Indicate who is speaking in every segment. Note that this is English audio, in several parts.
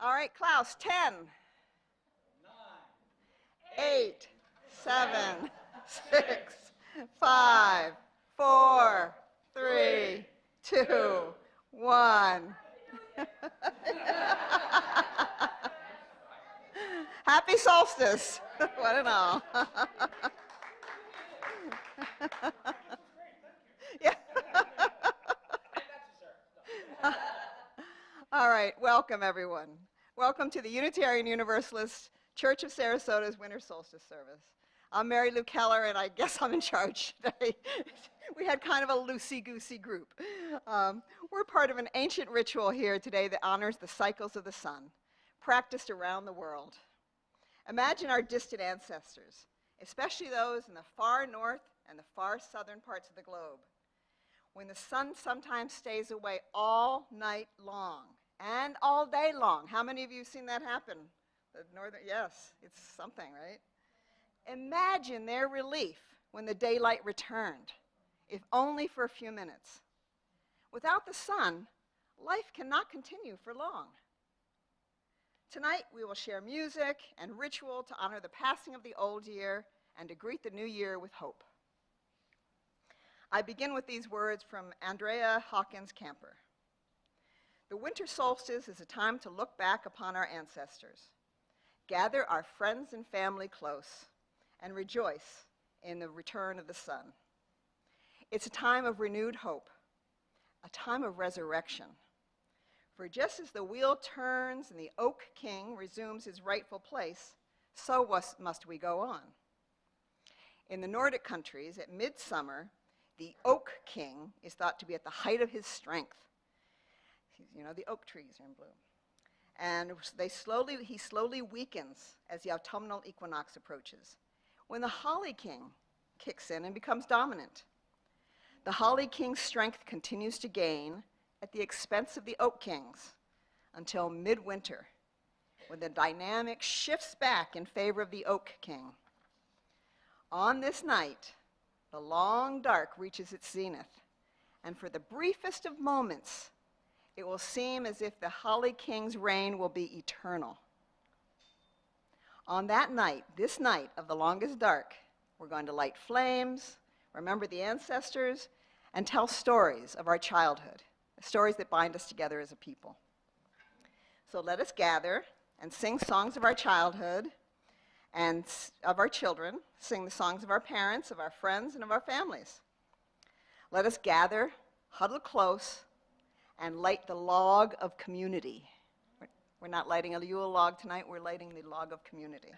Speaker 1: All right, Klaus, 10, 8, 7, 6, 5, 4, 3, 2, 1. Happy solstice, one and all. Yeah. All right, welcome everyone. Welcome to the Unitarian Universalist Church of Sarasota's Winter Solstice service. I'm Mary Lou Keller, and I guess I'm in charge today. We had kind of a loosey-goosey group. We're part of an ancient ritual here today that honors the cycles of the sun, practiced around the world. Imagine our distant ancestors, especially those in the far north and the far southern parts of the globe, when the sun sometimes stays away all night long and all day long. How many of you have seen that happen? The northern, yes, it's something, right? Imagine their relief when the daylight returned, if only for a few minutes. Without the sun, life cannot continue for long. Tonight, we will share music and ritual to honor the passing of the old year and to greet the new year with hope. I begin with these words from Andrea Hawkins Camper. The winter solstice is a time to look back upon our ancestors, gather our friends and family close, and rejoice in the return of the sun. It's a time of renewed hope, a time of resurrection. For just as the wheel turns and the oak king resumes his rightful place, so must we go on. In the Nordic countries, at midsummer, the oak king is thought to be at the height of his strength. You know, the oak trees are in bloom. And he slowly weakens as the autumnal equinox approaches. When the holly king kicks in and becomes dominant. The Holly King's strength continues to gain at the expense of the Oak King's until midwinter, when the dynamic shifts back in favor of the Oak King. On this night, the long dark reaches its zenith, and for the briefest of moments, it will seem as if the Holly King's reign will be eternal. On that night, this night of the longest dark, we're going to light flames, remember the ancestors, and tell stories of our childhood, stories that bind us together as a people. So let us gather and sing songs of our childhood and of our children, sing the songs of our parents, of our friends, and of our families. Let us gather, huddle close, and light the log of community. We're not lighting a Yule log tonight, we're lighting the log of community.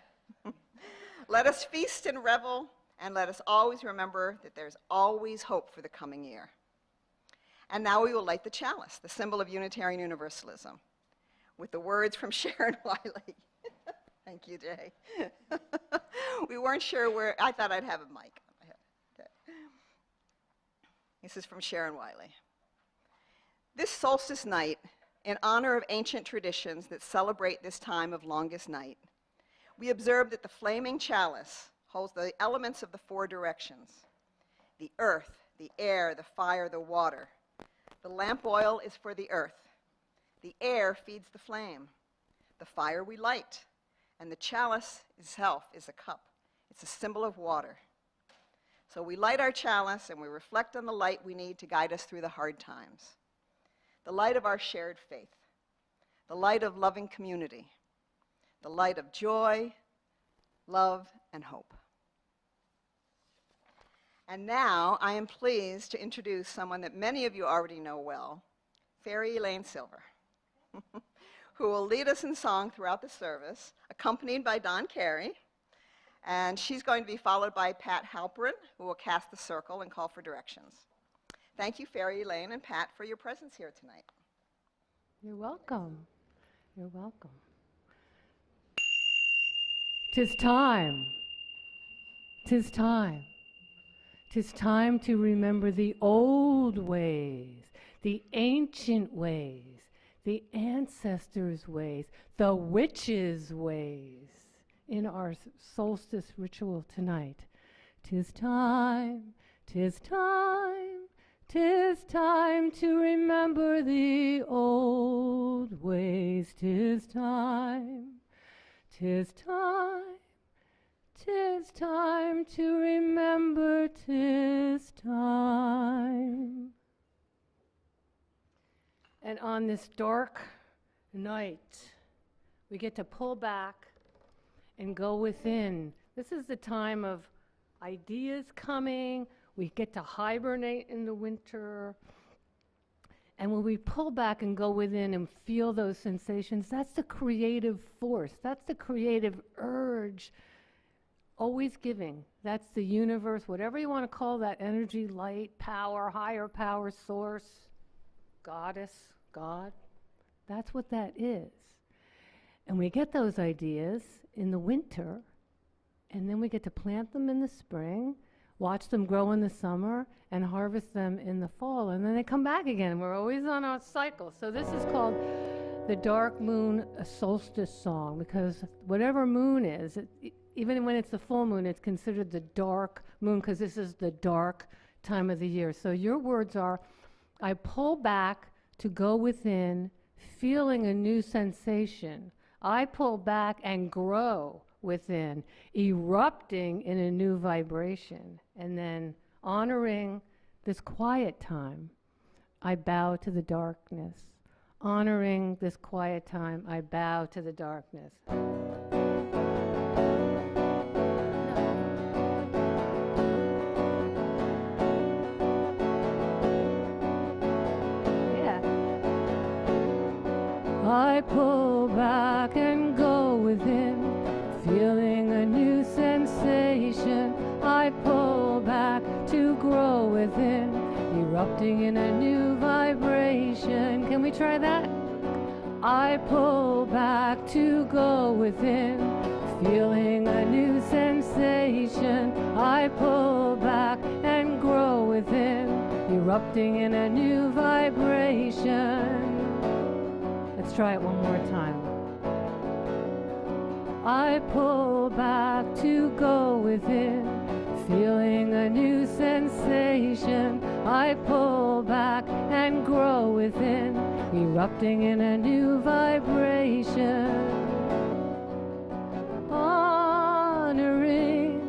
Speaker 1: Let us feast and revel, and let us always remember that there's always hope for the coming year. And now we will light the chalice, the symbol of Unitarian Universalism, with the words from Sharon Wiley. Thank you, Jay. We weren't sure where, I thought I'd have a mic on my head. Okay. This is from Sharon Wiley. This solstice night, in honor of ancient traditions that celebrate this time of longest night, we observe that the flaming chalice holds the elements of the four directions: the earth, the air, the fire, the water. The lamp oil is for the earth. The air feeds the flame. The fire we light. And the chalice itself is a cup. It's a symbol of water. So we light our chalice and we reflect on the light we need to guide us through the hard times. The light of our shared faith. The light of loving community. The light of joy, love, and hope. And now I am pleased to introduce someone that many of you already know well, Fairy Elaine Silver, who will lead us in song throughout the service, accompanied by Don Carey. And she's going to be followed by Pat Halperin, who will cast the circle and call for directions. Thank you, Fairy Elaine and Pat, for your presence here tonight.
Speaker 2: You're welcome. You're welcome. 'Tis time. 'Tis time. 'Tis time to remember the old ways, the ancient ways, the ancestors' ways, the witches' ways in our solstice ritual tonight. 'Tis time, 'tis time, 'tis time to remember the old ways. 'Tis time, 'tis time, 'tis time to remember. 'Tis time. And on this dark night, we get to pull back and go within. This is the time of ideas coming. We get to hibernate in the winter. And when we pull back and go within and feel those sensations, that's the creative force. That's the creative urge. Always giving. That's the universe, whatever you want to call that energy, light, power, higher power, source, goddess, God. That's what that is. And we get those ideas in the winter, and then we get to plant them in the spring, watch them grow in the summer, and harvest them in the fall. And then they come back again. We're always on a cycle. So this is called the dark moon solstice song, because whatever moon is, even when it's the full moon, it's considered the dark moon, because this is the dark time of the year. So your words are, I pull back to go within, feeling a new sensation. I pull back and grow within, erupting in a new vibration. And then honoring this quiet time, I bow to the darkness. Honoring this quiet time, I bow to the darkness. I pull back and go within, feeling a new sensation. I pull back to grow within, erupting in a new vibration. Can we try that? I pull back to go within, feeling a new sensation. I pull erupting in a new vibration. Let's try it one more time. I pull back to go within, feeling a new sensation. I pull back and grow within, erupting in a new vibration. Honoring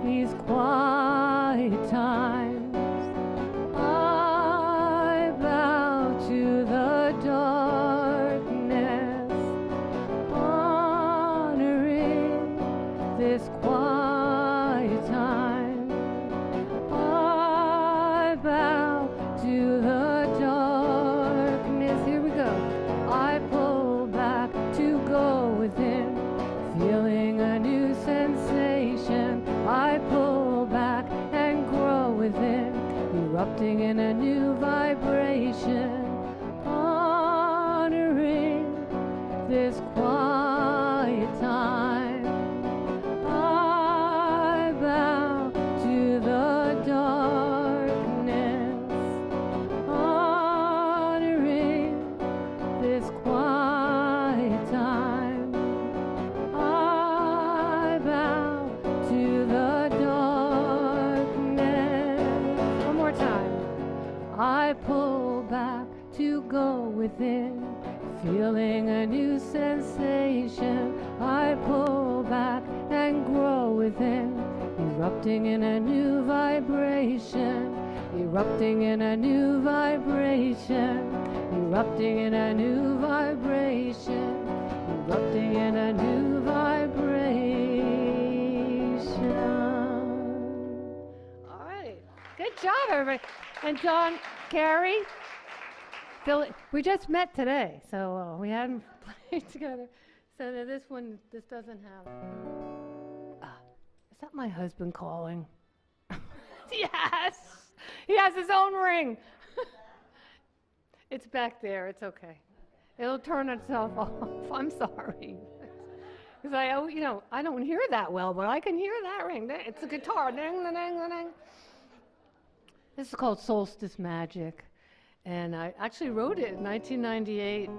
Speaker 2: these quiet times, I bow to the darkness, honoring this quiet time. I bow to the darkness. Here we go. I pull back to go within, feeling a new sensation. I pull back and grow within, erupting in a new vibration. Honoring this quiet time, I bow to the darkness, honoring this quiet time. I bow to the darkness. One more time. I pull back to go within, feeling a new sensation. I pull back and grow within, erupting in a new vibration, erupting in a new vibration, erupting in a new vibration, erupting in a new vibration. All right. Good job, everybody. And John, Carrie, Phil, we just met today, so we hadn't played together. So that this doesn't have. Is that my husband calling? Yes! He has his own ring. It's back there, it's okay. It'll turn itself off. I'm sorry. Because I don't hear that well, but I can hear that ring. It's a guitar. Ding, ding, ding, ding. This is called Solstice Magic. And I actually wrote it in 1998.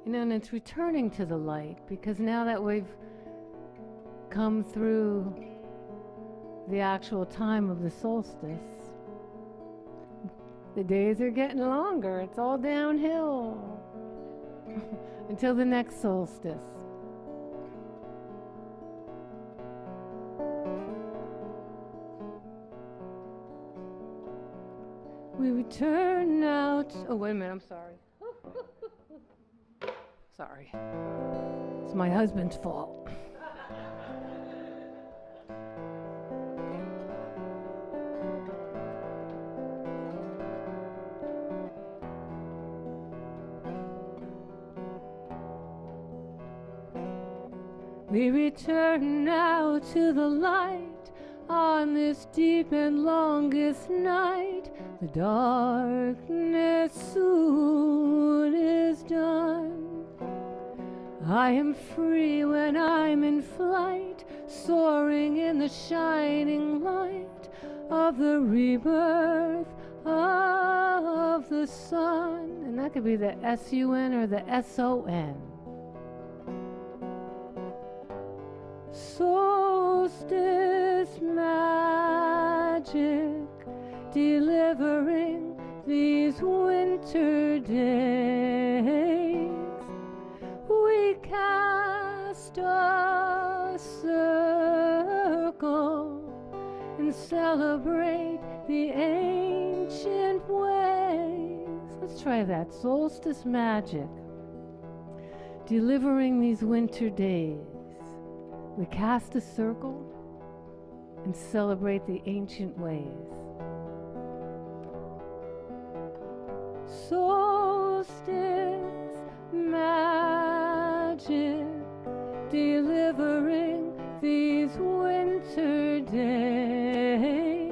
Speaker 2: And it's returning to the light, because now that we've come through the actual time of the solstice, the days are getting longer. It's all downhill until the next solstice. We return now to, oh, wait a minute, I'm sorry. Sorry. It's my husband's fault. We return now to the light on this deep and longest night. The darkness soon is done. I am free when I'm in flight, soaring in the shining light of the rebirth of the sun. And that could be the S-U-N or the S-O-N. Solstice magic, delivering these winter days. We cast a circle and celebrate the ancient ways. Let's try that. Solstice magic, delivering these winter days. We cast a circle and celebrate the ancient ways. Solstice magic, delivering these winter days.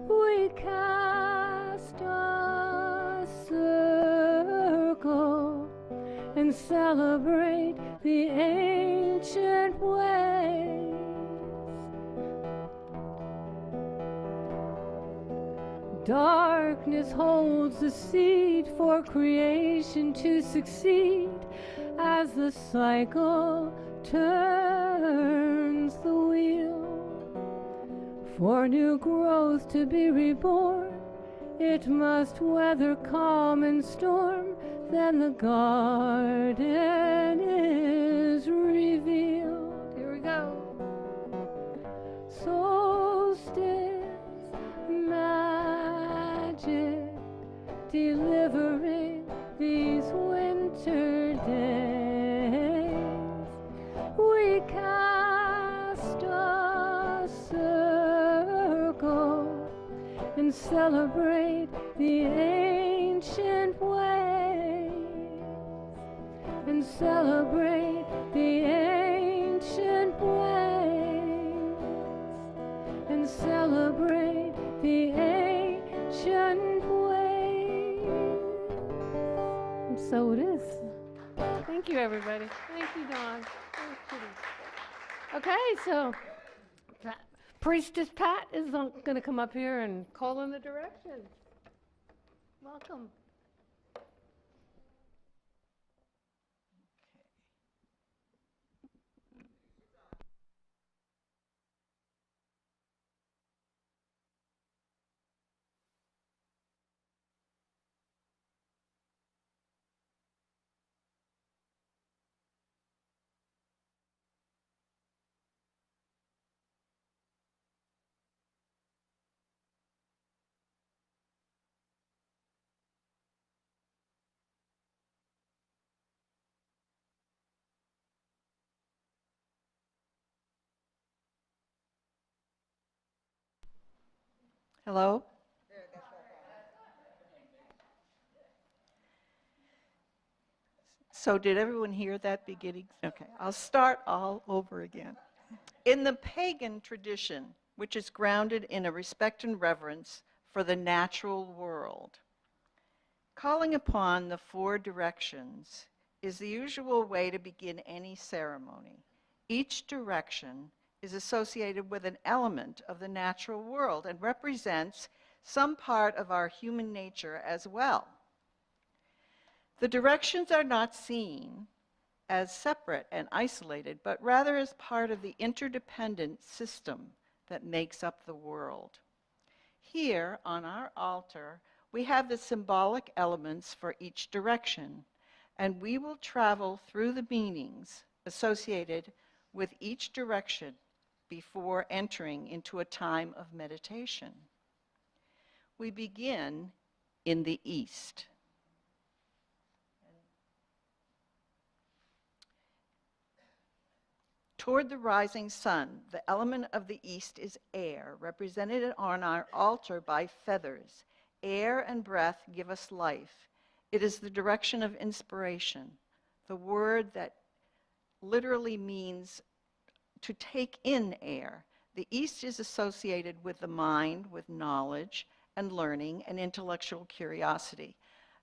Speaker 2: We cast a circle and celebrate the ancient ways. Darkness holds the seed for creation to succeed as the cycle turns the wheel. For new growth to be reborn, it must weather calm and storm, then the garden is revealed. Here we go. Solstice magic, delivering these winter days. We cast a circle and celebrate the ancient ways, and celebrate the ancient ways, and celebrate the ancient ways. And so it is. Thank you, everybody. Thank you, Dawn. Thank you. Okay, so Priestess Pat is going to come up here and call in the directions. Welcome.
Speaker 1: Hello? So did everyone hear that beginning? Okay, I'll start all over again. In the pagan tradition, which is grounded in a respect and reverence for the natural world, calling upon the four directions is the usual way to begin any ceremony. Each direction is associated with an element of the natural world and represents some part of our human nature as well. The directions are not seen as separate and isolated, but rather as part of the interdependent system that makes up the world. Here on our altar, we have the symbolic elements for each direction, and we will travel through the meanings associated with each direction before entering into a time of meditation. We begin in the east. Toward the rising sun, the element of the east is air, represented on our altar by feathers. Air and breath give us life. It is the direction of inspiration, the word that literally means to take in air. The east is associated with the mind, with knowledge and learning and intellectual curiosity.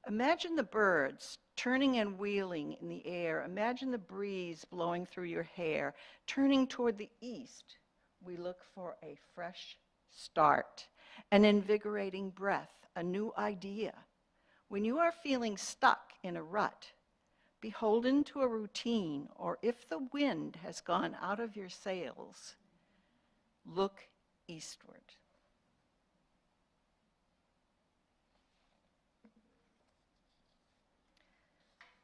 Speaker 1: Imagine the birds turning and wheeling in the air. Imagine the breeze blowing through your hair. Turning toward the east, we look for a fresh start, an invigorating breath, a new idea. When you are feeling stuck in a rut, beholden to a routine, or if the wind has gone out of your sails, look eastward.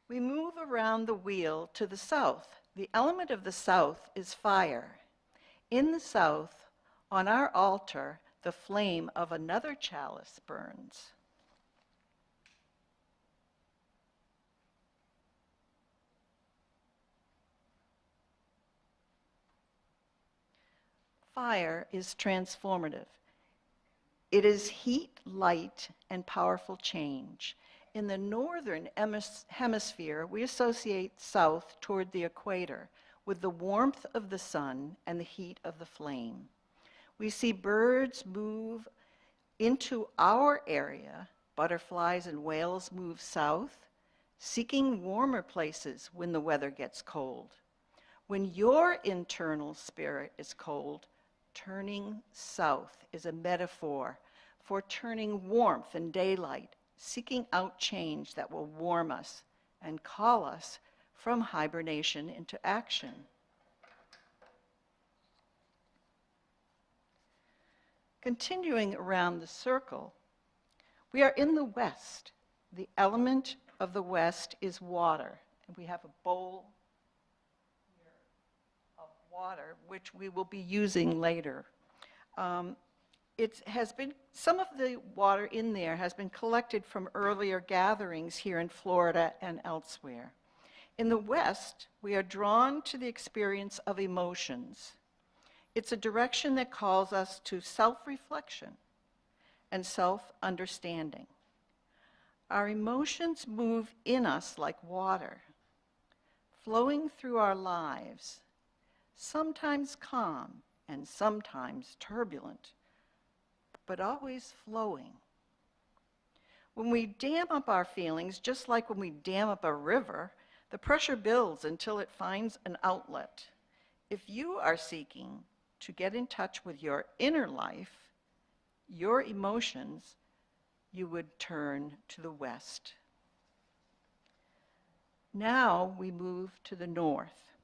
Speaker 1: We move around the wheel to the south. The element of the south is fire. In the south, on our altar, the flame of another chalice burns. Fire is transformative. It is heat, light, and powerful change. In the northern hemisphere, we associate south toward the equator with the warmth of the sun and the heat of the flame. We see birds move into our area. Butterflies and whales move south, seeking warmer places when the weather gets cold. When your internal spirit is cold, turning south is a metaphor for turning warmth and daylight, seeking out change that will warm us and call us from hibernation into action. Continuing around the circle, we are in the west. The element of the west is water. And we have a bowl here of water, which we will be using later. Some of the water in there has been collected from earlier gatherings here in Florida and elsewhere. In the West, we are drawn to the experience of emotions. It's a direction that calls us to self-reflection and self-understanding. Our emotions move in us like water, flowing through our lives, sometimes calm and sometimes turbulent, but always flowing. When we dam up our feelings, just like when we dam up a river, the pressure builds until it finds an outlet. If you are seeking to get in touch with your inner life, your emotions, you would turn to the west. Now we move to the north.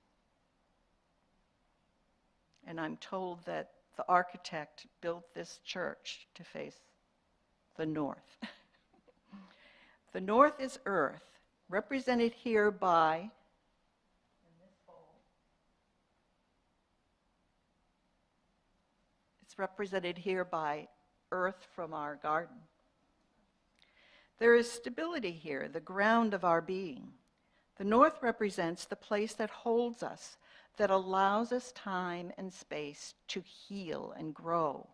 Speaker 1: And I'm told that the architect built this church to face the north. The north is earth, represented here by, in this bowl, it's represented here by earth from our garden. There is stability here, the ground of our being. The north represents the place that holds us, that allows us time and space to heal and grow,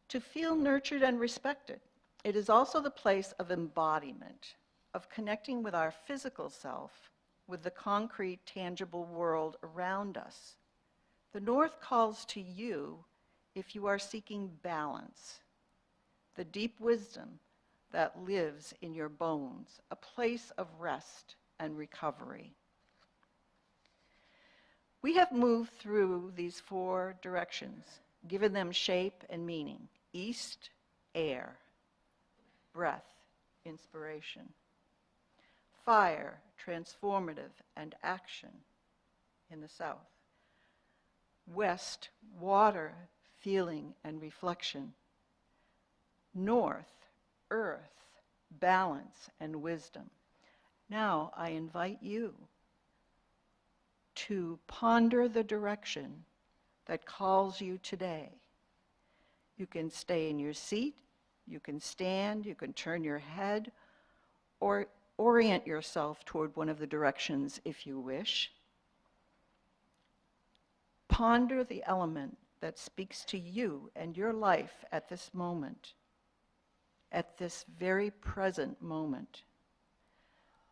Speaker 1: to feel nurtured and respected. It is also the place of embodiment, of connecting with our physical self, with the concrete, tangible world around us. The north calls to you if you are seeking balance, the deep wisdom that lives in your bones, a place of rest and recovery. We have moved through these 4 directions, given them shape and meaning. East, air. Breath, inspiration. Fire, transformative and action in the south. West, water, feeling and reflection. North, earth, balance and wisdom. Now I invite you to ponder the direction that calls you today. You can stay in your seat, you can stand, you can turn your head, or orient yourself toward one of the directions if you wish. Ponder the element that speaks to you and your life at this moment, at this very present moment.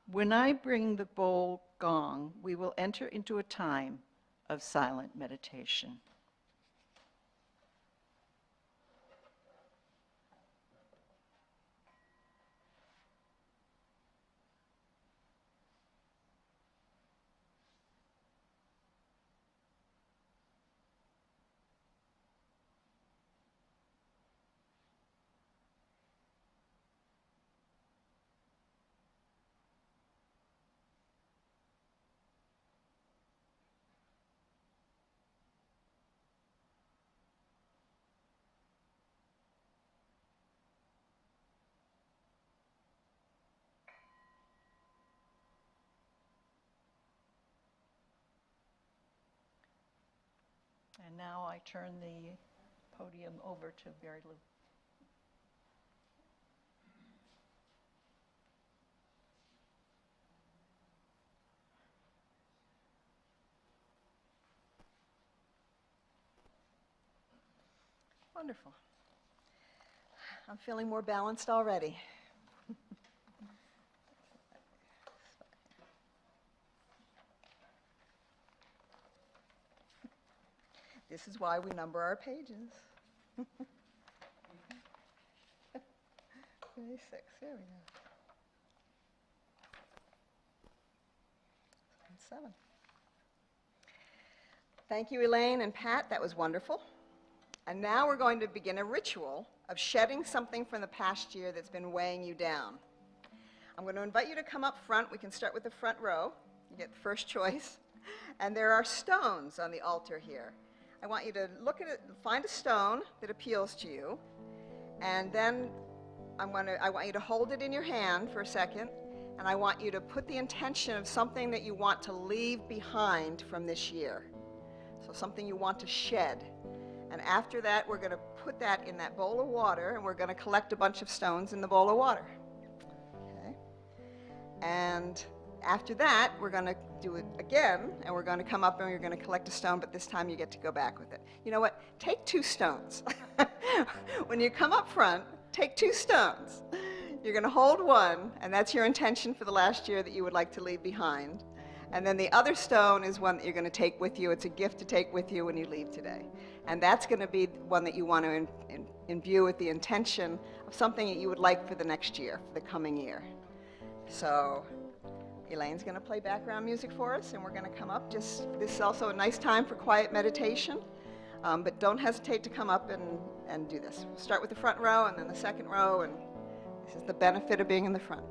Speaker 1: When I bring the bowl gong, we will enter into a time of silent meditation. And now I turn the podium over to Mary Lou. Wonderful. I'm feeling more balanced already. This is why we number our pages. 26, there we go. And 7. Thank you, Elaine and Pat, that was wonderful. And now we're going to begin a ritual of shedding something from the past year that's been weighing you down. I'm going to invite you to come up front. We can start with the front row. You get the first choice. And there are stones on the altar here. I want you to look at it, find a stone that appeals to you, and then I want you to hold it in your hand for a second, and I want you to put the intention of something that you want to leave behind from this year. So something you want to shed. And after that, we're going to put that in that bowl of water, and we're going to collect a bunch of stones in the bowl of water. Okay? And after that, we're going to do it again, and we're going to come up and we're going to collect a stone, but this time you get to go back with it. You know what? Take 2 stones. When you come up front, take 2 stones. You're going to hold one, and that's your intention for the last year that you would like to leave behind. And then the other stone is one that you're going to take with you. It's a gift to take with you when you leave today. And that's going to be one that you want to imbue with the intention of something that you would like for the next year, for the coming year. So Elaine's going to play background music for us, and we're going to come up. This is also a nice time for quiet meditation, but don't hesitate to come up and do this. We'll start with the front row and then the second row, and this is the benefit of being in the front.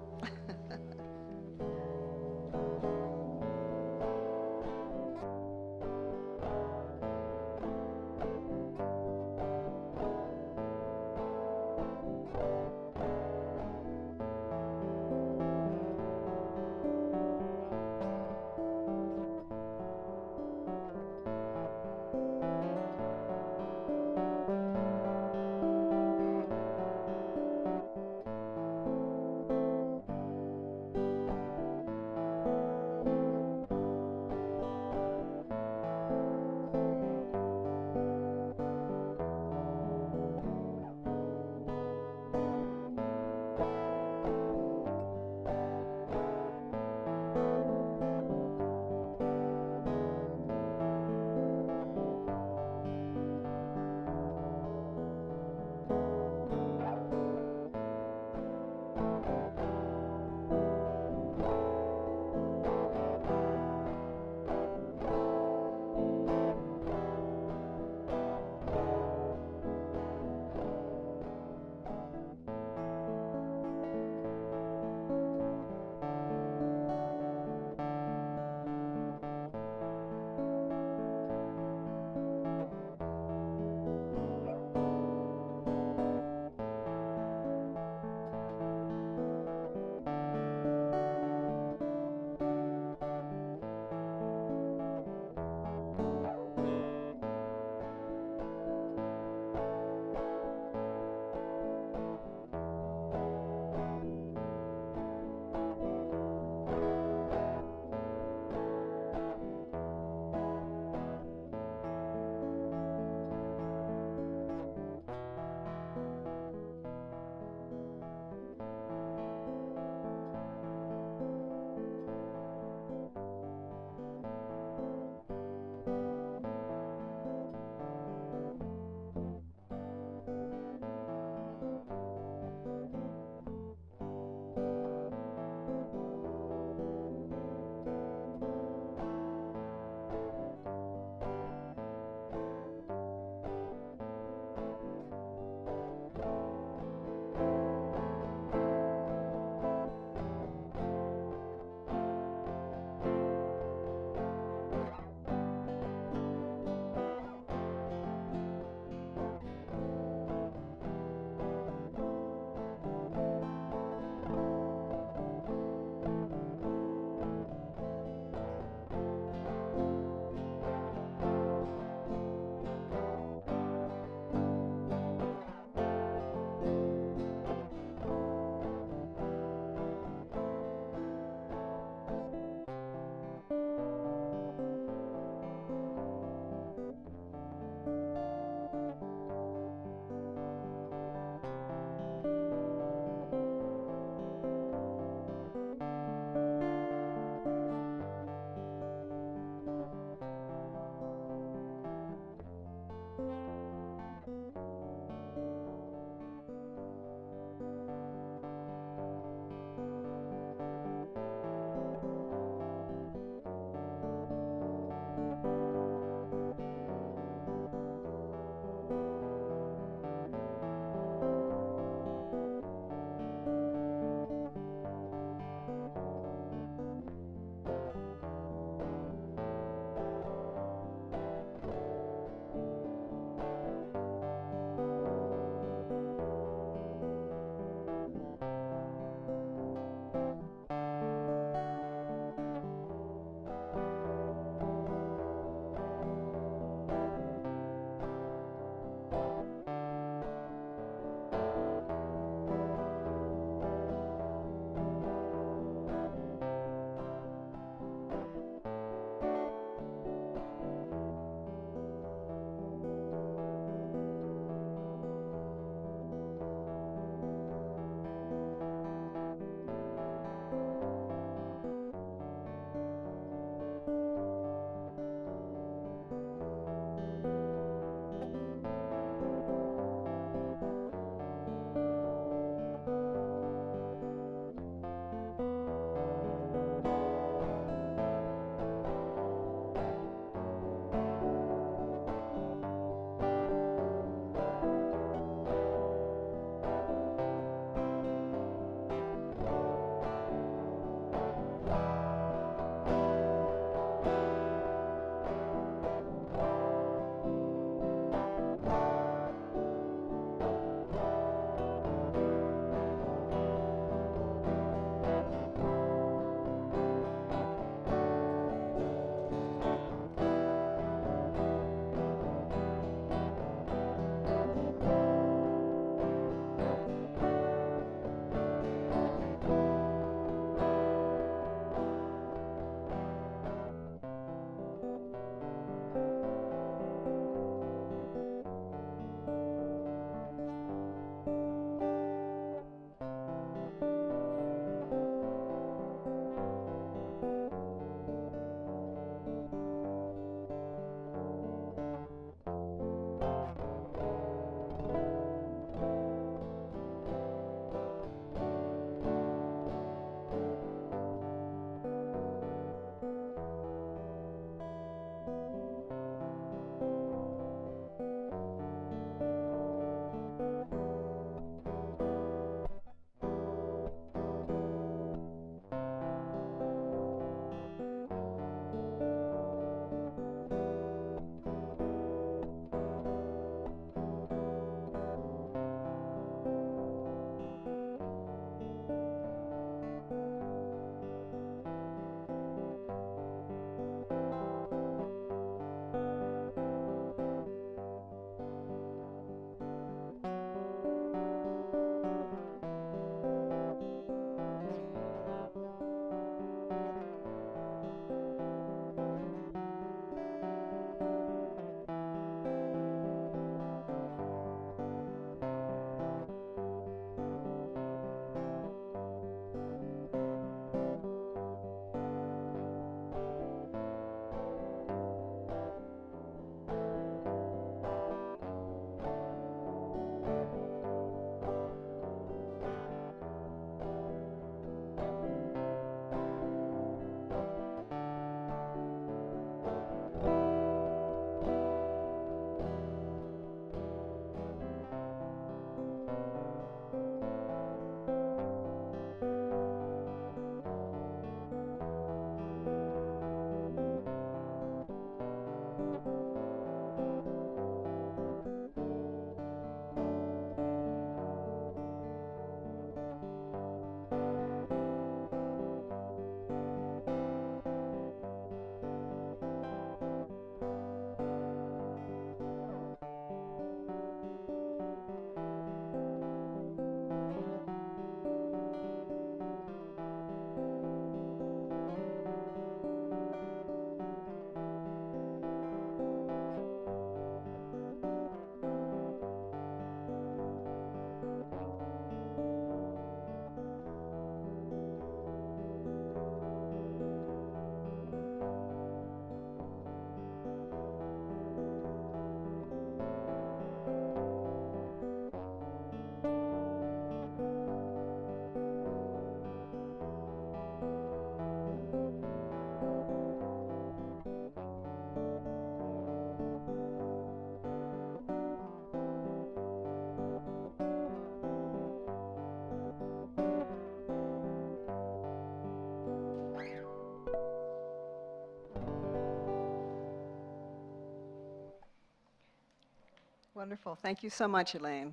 Speaker 1: Wonderful. Thank you so much, Elaine.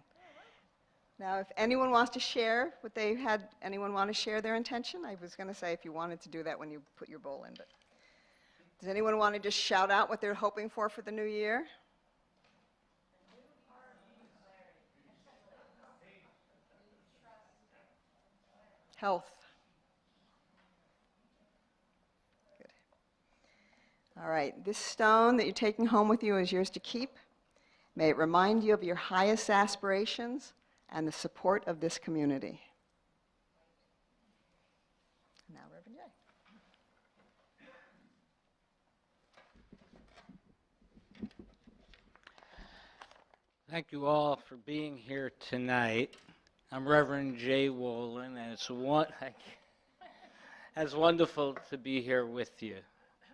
Speaker 1: Now, if anyone wants to share what they had, anyone want to share their intention? I was going to say if you wanted to do that when you put your bowl in, but does anyone want to just shout out what they're hoping for the new year? Health. Good. All right, this stone that you're taking home with you is yours to keep. May it remind you of your highest aspirations and the support of this community. Now, Reverend Jay.
Speaker 3: Thank you all for being here tonight. I'm Reverend Jay Wolin, and it's wonderful to be here with you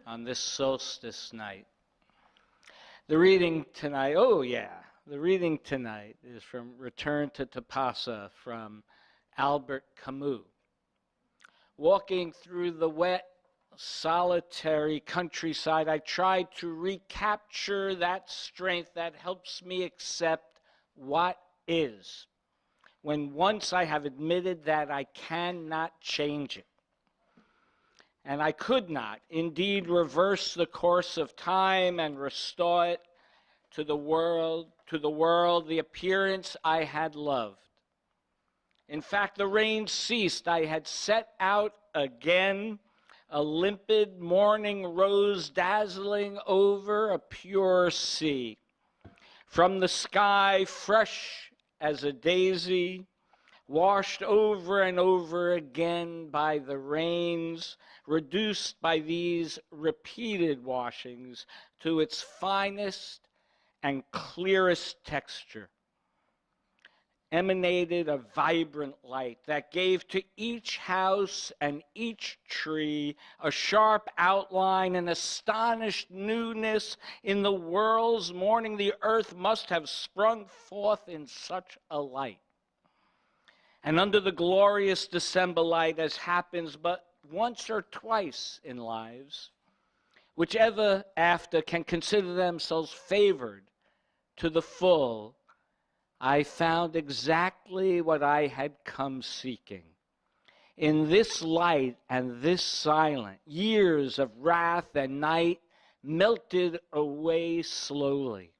Speaker 3: on this solstice night. The reading tonight is from Return to Tapasa from Albert Camus. Walking through the wet, solitary countryside, I try to recapture that strength that helps me accept what is, when once I have admitted that I cannot change it. And I could not, indeed, reverse the course of time and restore it to the world, the appearance I had loved. In fact, the rain ceased. I had set out again, a limpid morning rose dazzling over a pure sea. From the sky, fresh as a daisy, washed over and over again by the rains, reduced by these repeated washings to its finest and clearest texture, emanated a vibrant light that gave to each house and each tree a sharp outline, an astonished newness. In the world's morning, the earth must have sprung forth in such a light. And under the glorious December light, as happens but once or twice in lives, whichever after can consider themselves favored to the full, I found exactly what I had come seeking. In this light and this silence, years of wrath and night melted away slowly.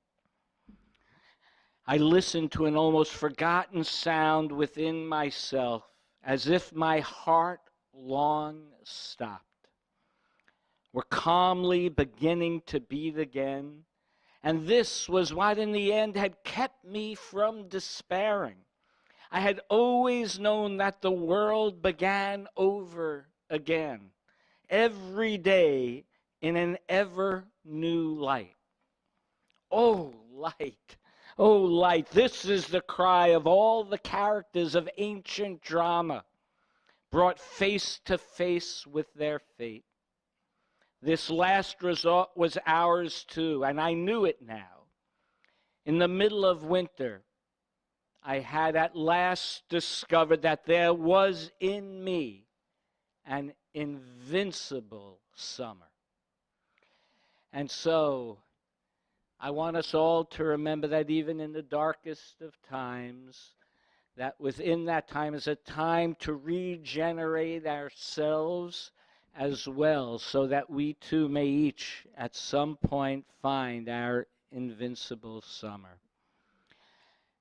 Speaker 3: I listened to an almost forgotten sound within myself, as if my heart long stopped, were calmly beginning to beat again. And this was what in the end had kept me from despairing. I had always known that the world began over again, every day in an ever new light. Oh, light! Oh, light! This is the cry of all the characters of ancient drama, brought face to face with their fate. This last resort was ours too, and I knew it now. In the middle of winter, I had at last discovered that there was in me an invincible summer. And so, I want us all to remember that even in the darkest of times, that within that time is a time to regenerate ourselves as well, so that we too may each at some point find our invincible summer.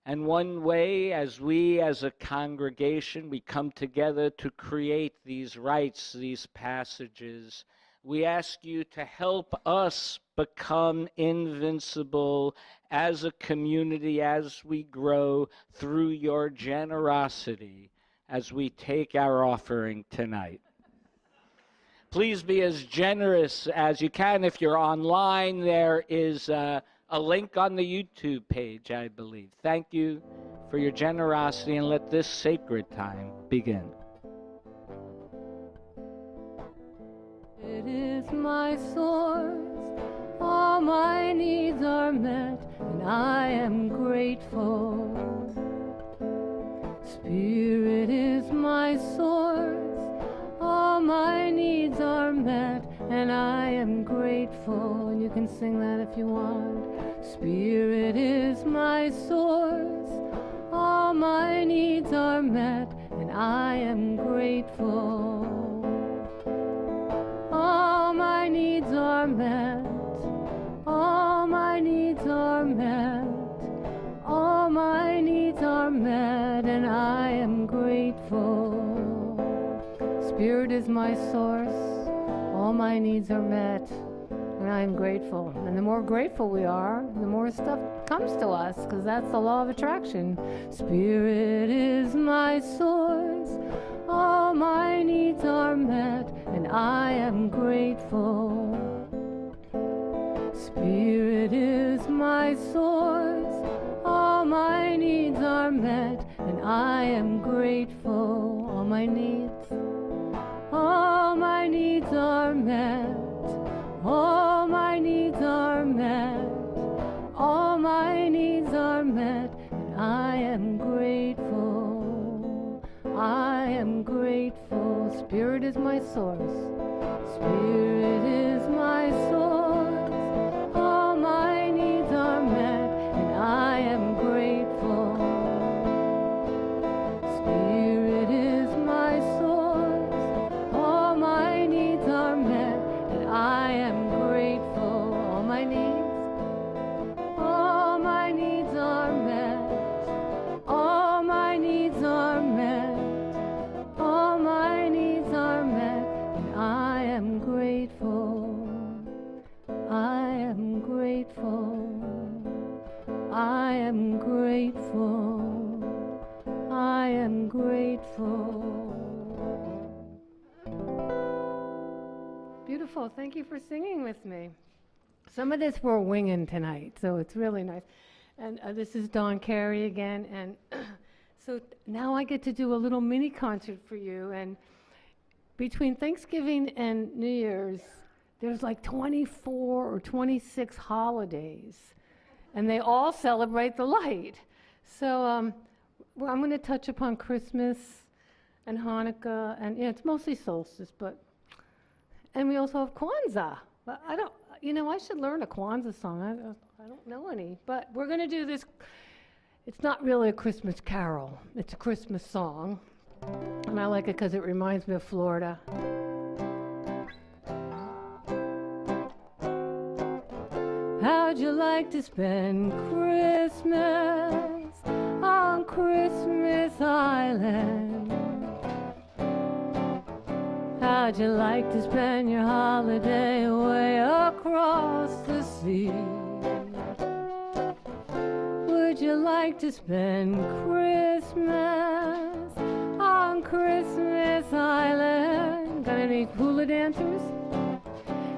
Speaker 3: And one way, as we as a congregation, we come together to create these rites, these passages, we ask you to help us become invincible as a community, as we grow through your generosity, as we take our offering tonight. Please be as generous as you can. If you're online, there is a link on the YouTube page, I believe. Thank you for your generosity, and let this sacred time begin.
Speaker 2: It is my source, all my needs are met, and I am grateful. Spirit is my source, all my needs are met, and I am grateful. And you can sing that if you want. Spirit is my source, all my needs are met, and I am grateful. All my needs are met, all my needs are met, all my needs are met, and I am grateful. Spirit is my source, all my needs are met, and I am grateful. And the more grateful we are, the more stuff comes to us, because that's the law of attraction. Spirit is my source, all my needs are met, and I am grateful. Spirit is my source, all my needs are met, and I am grateful. All my needs are met, all my needs are met, all my needs are met, and I am grateful. I am grateful. Spirit is my source, Spirit is my source, all my needs are met, and I am grateful. Spirit is my source, all my needs are met, and I am grateful. All my needs are met, all my needs are met, all my needs are met, and I am grateful. I am grateful. I am grateful. I am grateful. Beautiful. Thank you for singing with me. Some of this we're winging tonight, so it's really nice. And this is Dawn Carey again. And so now I get to do a little mini concert for you. And between Thanksgiving and New Year's, there's like 24 or 26 holidays, and they all celebrate the light. So well, I'm going to touch upon Christmas and Hanukkah, and it's mostly solstice, and we also have Kwanzaa. But I should learn a Kwanzaa song. I don't know any, but we're going to do this. It's not really a Christmas carol. It's a Christmas song, and I like it because it reminds me of Florida. How'd you like to spend Christmas on Christmas Island? How'd you like to spend your holiday away across the sea? Would you like to spend Christmas on Christmas Island? Got any hula dancers?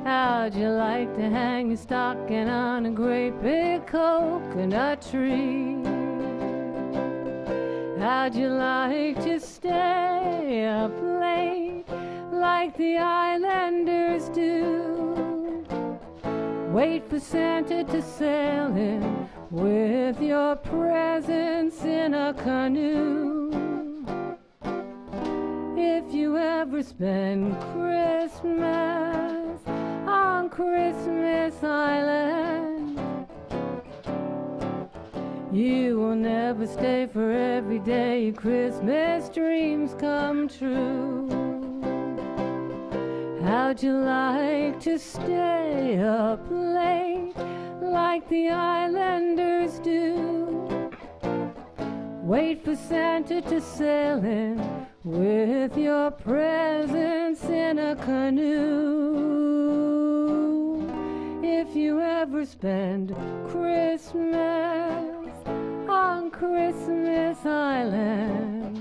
Speaker 2: How'd you like to hang your stocking on a great big coconut tree? How'd you like to stay up late like the islanders do? Wait for Santa to sail in with your presents in a canoe. If you ever spend Christmas on Christmas Island, you will never stay for every day your Christmas dreams come true. How'd you like to stay up late like the islanders do? Wait for Santa to sail in with your presents in a canoe. If you ever spend Christmas on Christmas Island,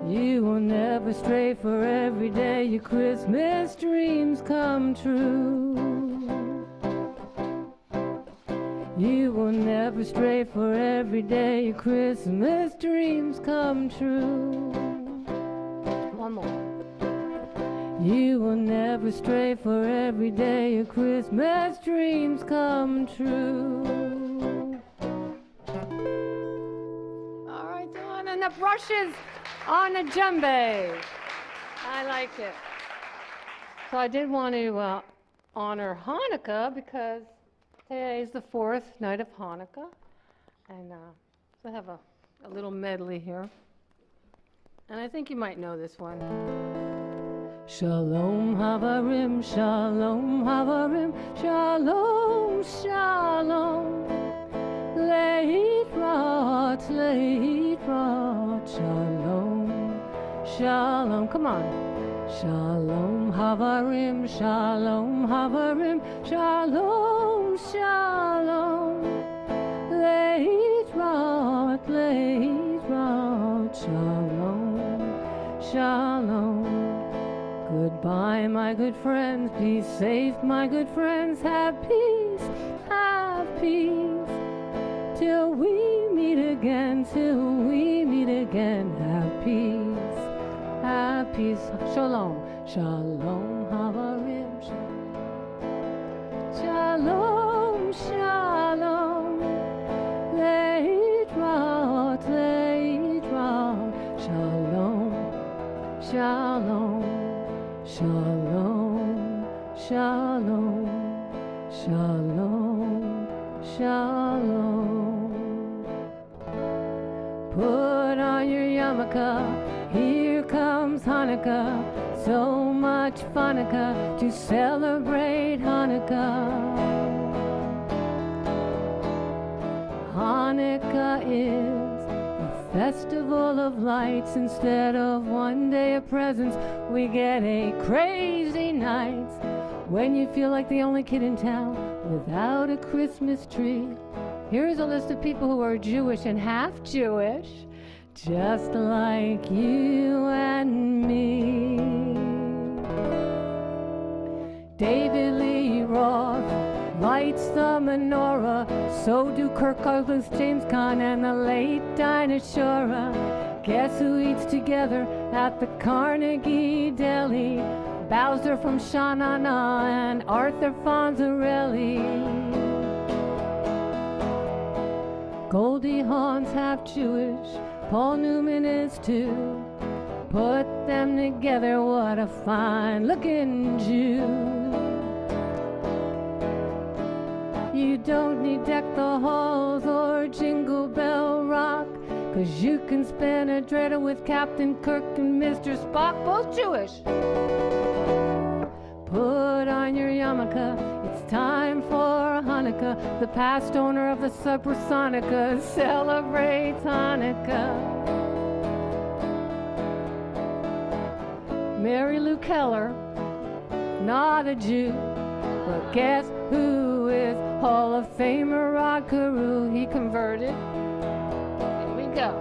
Speaker 2: you will never stray, for every day your Christmas dreams come true. You will never stray, for every day your Christmas dreams come true. One more. You will never stray, for every day your Christmas dreams come true. All right, Dawn, and the brushes on a djembe. I like it. So I did want to honor Hanukkah because today is the fourth night of Hanukkah. And so I have a little medley here. And I think you might know this one. Shalom Havarim, Shalom Havarim, Shalom, Shalom. Leitrot, Leitrot, Shalom, Shalom. Come on. Shalom Havarim, Shalom Havarim, Shalom, Shalom. Leitrot, Leitrot, Shalom, Shalom. Goodbye, my good friends, be safe, my good friends, have peace, till we meet again, have peace, shalom, shalom, havarim, shalom, shalom, leitrot, leitrot, shalom, shalom. Shalom, shalom, shalom, shalom. Put on your yarmulke, here comes Hanukkah. So much Hanukkah to celebrate Hanukkah. Hanukkah is a festival of lights. Instead of one day of presents, we get a crazy night. When you feel like the only kid in town without a Christmas tree, here's a list of people who are Jewish and half Jewish, just like you and me. David Lee Roth lights the menorah, so do Kirk Douglas, James Caan, and the late Dinah Shore. Guess who eats together at the Carnegie Deli? Bowser from Sha-Na-Na and Arthur Fonzarelli. Goldie Hawn's half Jewish, Paul Newman is too. Put them together, what a fine-looking Jew. You don't need Deck the Halls or Jingle Bell Rock, 'cause you can spin a dreidel with Captain Kirk and Mr. Spock, both Jewish. Put on your yarmulke, it's time for Hanukkah. The past owner of the Supersonica celebrates Hanukkah. Mary Lou Keller, not a Jew, but guess who is? Hall of Famer Rod Carew, he converted. Here we go.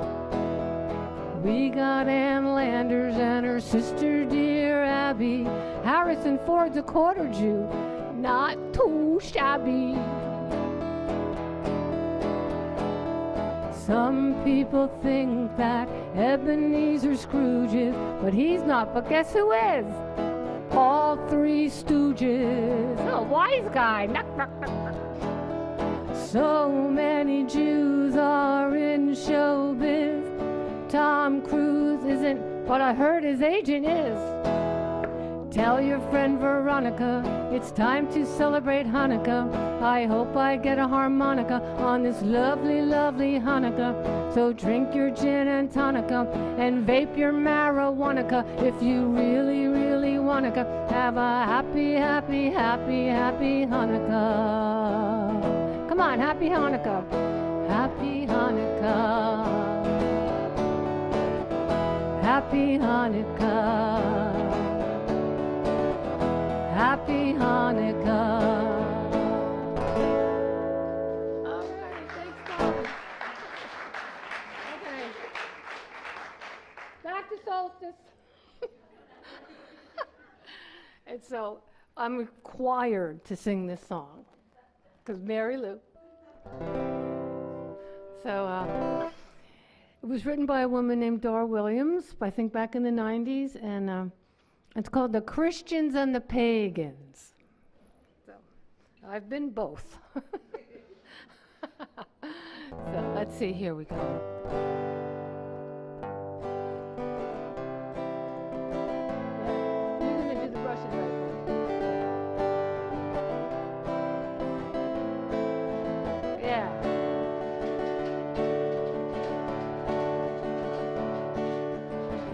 Speaker 2: We got Ann Landers and her sister dear Abby. Harrison Ford's a quarter Jew, not too shabby. Some people think that Ebenezer Scrooge is, but he's not. But guess who is? All Three Stooges. Oh, wise guy. Knock, knock, knock, knock. So many Jews are in showbiz. Tom Cruise isn't, but I heard his agent is. Tell your friend Veronica, it's time to celebrate Hanukkah. I hope I get a harmonica on this lovely, lovely Hanukkah. So drink your gin and tonica and vape your marijuana if you really, really wanna have a happy, happy, happy, happy Hanukkah. Come on, happy Hanukkah. Happy Hanukkah. Happy Hanukkah. Happy Hanukkah. All right, thanks, Bobby. Okay. Back to Solstice. And so I'm required to sing this song because Mary Lou. So it was written by a woman named Dar Williams, I think back in the 90s, and it's called The Christians and the Pagans. So I've been both. So let's see, here we go. You're going to do the brushes right now. Yeah.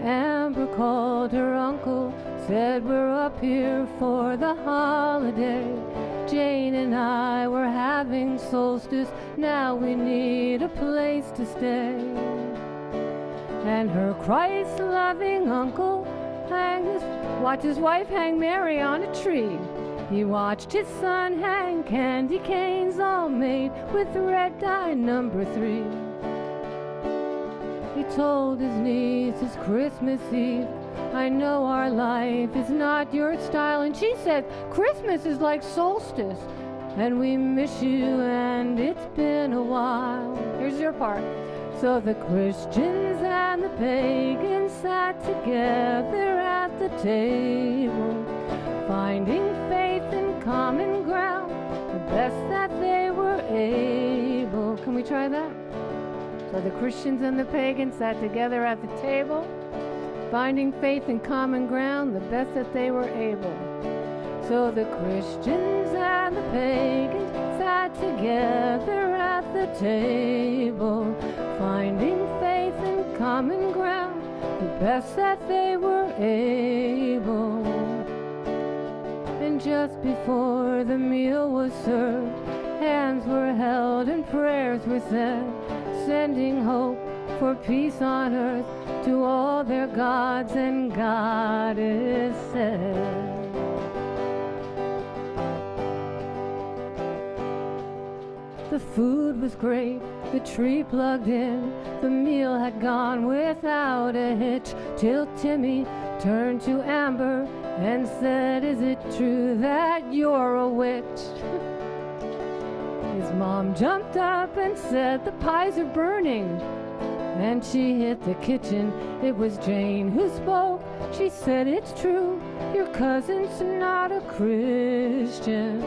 Speaker 2: Amber called her uncle, said we're up here for the holiday. Jane and I were having solstice, now we need a place to stay. And her Christ-loving uncle watched his wife hang Mary on a tree. He watched his son hang candy canes all made with red dye number 3. He told his niece it's Christmas Eve, I know our life is not your style. And she said, Christmas is like solstice, and we miss you, and it's been a while. Here's your part. So the Christians and the pagans sat together at the table, finding faith in common ground, the best that they were able. Can we try that? So the Christians and the pagans sat together at the table, finding faith in common ground, the best that they were able. So the Christians and the pagans sat together at the table, finding faith in common ground, the best that they were able. And just before the meal was served, hands were held and prayers were said, sending hope for peace on earth to all their gods and goddesses. The food was great, the tree plugged in, the meal had gone without a hitch, till Timmy turned to Amber and said, is it true that you're a witch? His mom jumped up and said, the pies are burning. And she hit the kitchen. It was Jane who spoke. She said, it's true, your cousin's not a Christian.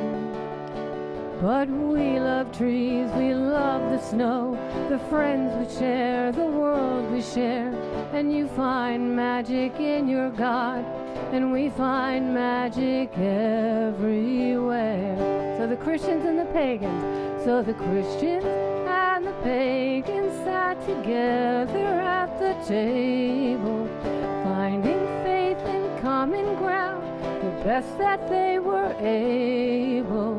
Speaker 2: But we love trees, we love the snow, the friends we share, the world we share. And you find magic in your God, and we find magic everywhere. So the Christians and the pagans, so the Christians and the pagans sat together at the table, finding faith in common ground, the best that they were able.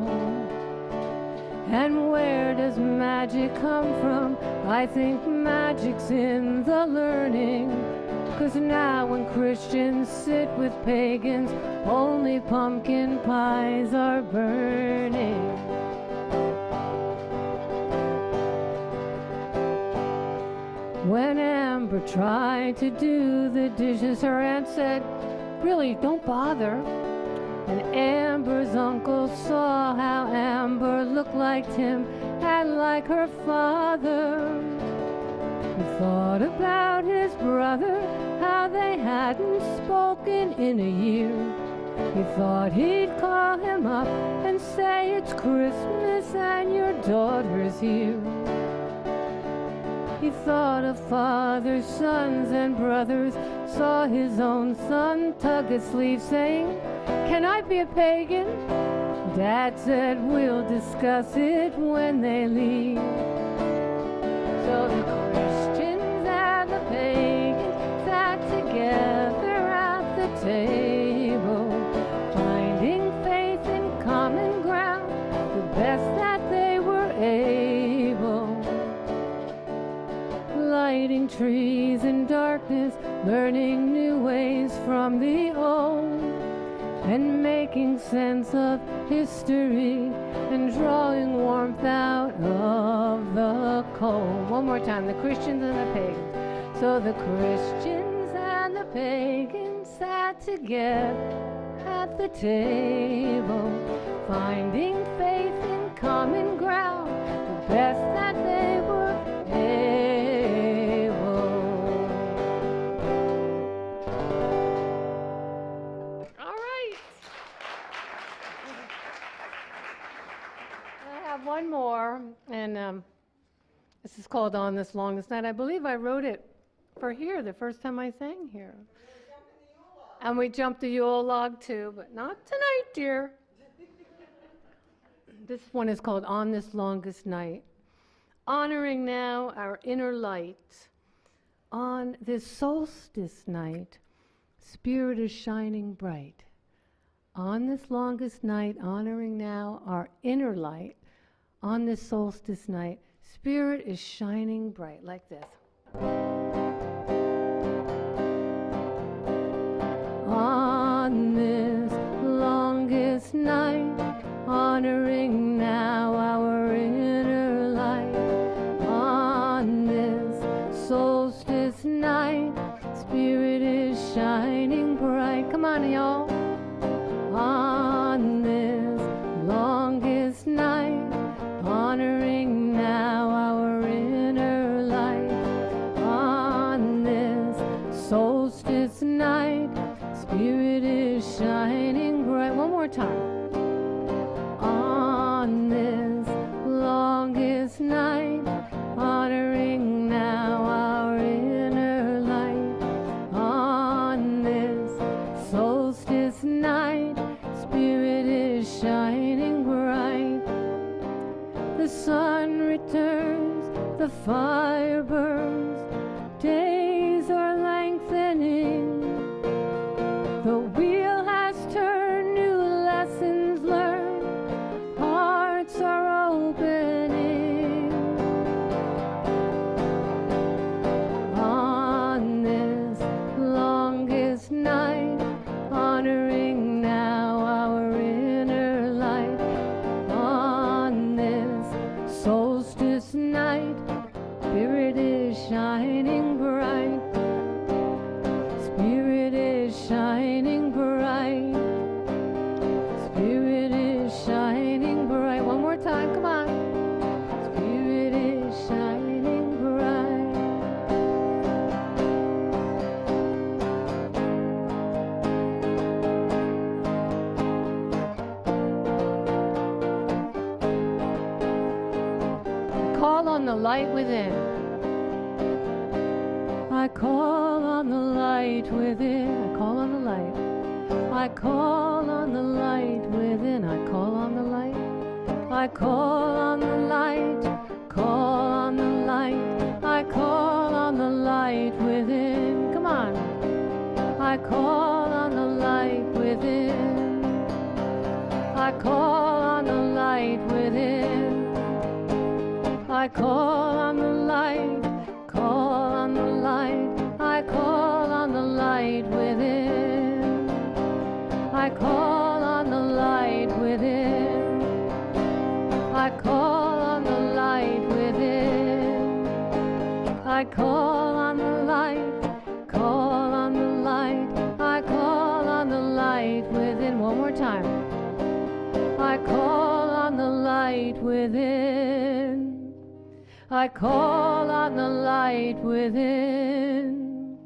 Speaker 2: And where does magic come from? I think magic's in the learning. 'Cause now when Christians sit with pagans, only pumpkin pies are burning. When Amber tried to do the dishes, her aunt said, really, don't bother. And Amber's uncle saw how Amber looked like Tim and like her father. He thought about his brother, how they hadn't spoken in a year. He thought he'd call him up and say it's Christmas and your daughter's here. He thought of fathers, sons, and brothers, saw his own son tug his sleeve saying, can I be a pagan? Dad said, we'll discuss it when they leave. So the Christians and the pagans sat together at the table, finding faith in common ground, the best that they were able. Lighting trees in darkness, learning new ways from the old, and making sense of history, and drawing warmth out of the cold. One more time, the Christians and the pagans. So the Christians and the pagans sat together at the table, finding faith in common ground, the best that they were able. All right. I have one more, and this is called On This Longest Night. I believe I wrote it for here the first time I sang here. And we jumped the Yule log too, but not tonight, dear. This one is called On This Longest Night. honoring now our inner light. On this solstice night, Spirit is shining bright. On this longest night, honoring now our inner light. On this solstice night, Spirit is shining bright, like this. On this longest night, honoring now our inner light. On this solstice night, Spirit is shining bright. Come on, y'all. On this longest night, honoring now our inner light. On this solstice night, Spirit is shining bright. One more time. On this longest night, honoring now our inner light. On this solstice night, Spirit is shining bright. The sun returns, the fire burns, days are lengthening. The wheel has turned, new lessons learned, hearts are opening. On this longest night, honoring now our inner light. On this solstice night, Spirit is shining bright. Spirit is shining bright. Spirit is shining bright. One more time, come on. Spirit is shining bright. Call on the light within. I call on the light within. I call on the light. I call on the light within. I call on the light. I call on the light. Call on the light. I call on the light within. Come on. I call on the light within. I call on the light within. I call on the light. Call on the light. I call on the light within. I call on the light within. I call on the light within. I call on the light. Call on the light. I call on the light within. One more time. I call on the light within. I call on the light within.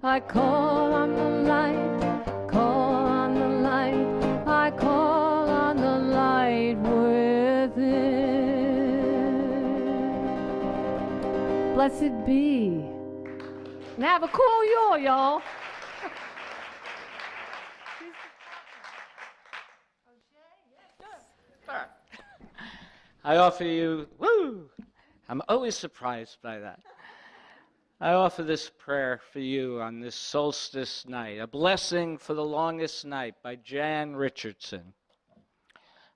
Speaker 2: I call on the light. Call on the light. I call on the light within. Blessed be. And have a cool Yule, y'all.
Speaker 3: I offer you, woo! I'm always surprised by that. I offer this prayer for you on this solstice night, a blessing for the longest night by Jan Richardson.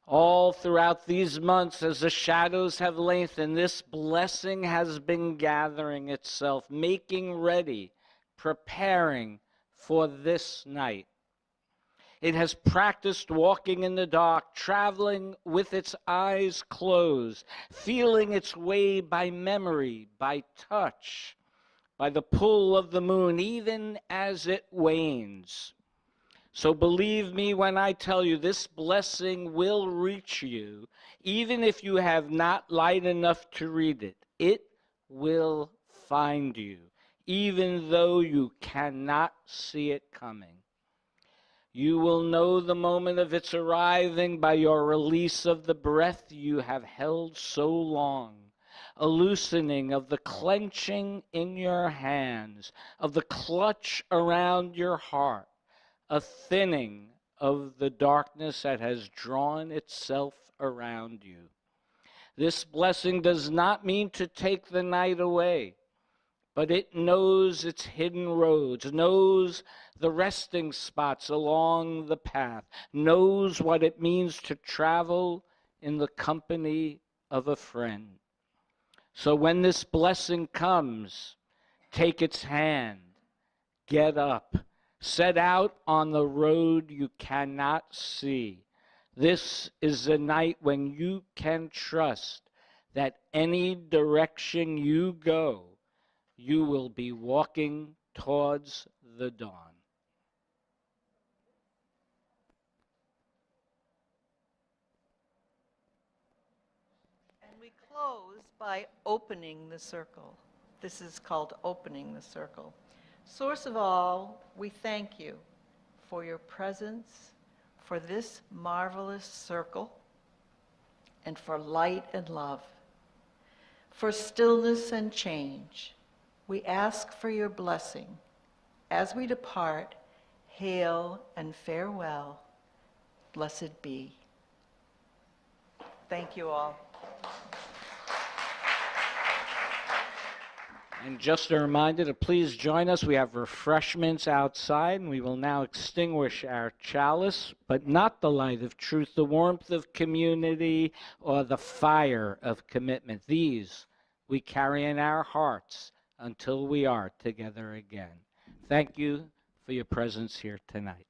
Speaker 3: All throughout these months, as the shadows have lengthened, this blessing has been gathering itself, making ready, preparing for this night. It has practiced walking in the dark, traveling with its eyes closed, feeling its way by memory, by touch, by the pull of the moon, even as it wanes. So believe me when I tell you, this blessing will reach you, even if you have not light enough to read it. It will find you, even though you cannot see it coming. You will know the moment of its arriving by your release of the breath you have held so long, a loosening of the clenching in your hands, of the clutch around your heart, a thinning of the darkness that has drawn itself around you. This blessing does not mean to take the night away, but it knows its hidden roads, knows the resting spots along the path, knows what it means to travel in the company of a friend. So when this blessing comes, take its hand, get up, set out on the road you cannot see. This is the night when you can trust that any direction you go, you will be walking towards the dawn.
Speaker 4: And we close by opening the circle. This is called opening the circle. Source of all, we thank you for your presence, for this marvelous circle, and for light and love, for stillness and change. We ask for your blessing. As we depart, hail and farewell. Blessed be. Thank you all.
Speaker 3: And just a reminder to please join us. We have refreshments outside, and we will now extinguish our chalice, but not the light of truth, the warmth of community, or the fire of commitment. These we carry in our hearts until we are together again. Thank you for your presence here tonight.